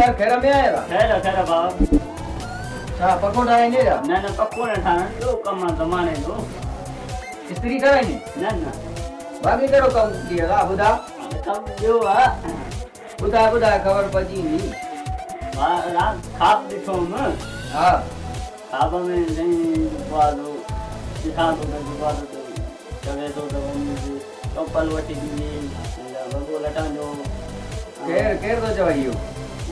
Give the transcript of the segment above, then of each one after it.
साहूकार खैर में आया खैर बाबा छा पको ठाहे ने जा न पको न ठाण ॿियो कमु आहे ज़माने जो इस्त्री कराई न बाक़ी कहिड़ो कमु थी ला ॿुधा कमु ॿियो आहे ॿुधाए ख़बर पइजी वेंदी राति ख़्वाब ॾिठो हुउमि हा ख़्वाब में साईं वादो ॾिसां थो त वादो चवे थो त वञी चप्पल वठी ॾिनी वॻो लटनि जो केरु थो चवई इहो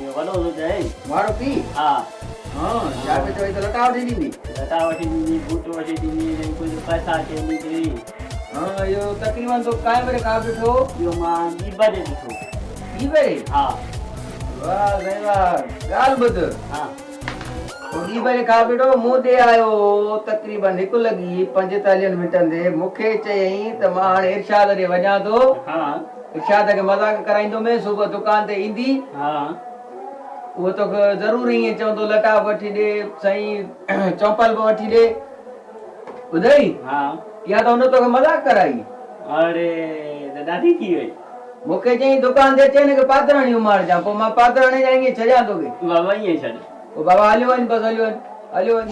इहो वॾो थो चए मारो पीउ हा छा पियो चवई त लटा वठी ॾींदी लटा वठी ॾिनी बूट वठी ॾिनी ऐं कुझु पैसा खे निकिरी इहो तकरीबन तो काएं बजे खां ॾिठो इहो मां ॿी बजे ॾिठो 2 बजे हा वाह साईं वाह ॻाल्हि ॿुध हा 2 बजे खां ॾिठो मूं ॾे आयो तकरीबन 1 लॻी 45 मिंटनि ते मूंखे चयईं त मां हाणे इरशाद ॾे वञा थो हा इरशाद खे मज़ाक कराईंदोमांइ सुबुह दुकान ते ईंदी हा उहो तोखे ज़रूरु ईअं चवंदो लटा वठी ॾे साईं चम्पल बि वठी ॾे ॿुधई हा या त हुन तोखे मज़ाक कराई अरे त ॾाढी थी वई मूंखे चई दुकान ते अचे हिनखे पातराणी उमारजां पोइ मां पातराणी जा ईअं छॾियां तोखे बाबा ईअं छॾ पोइ बाबा हलियो वञ बसि हलियो वञ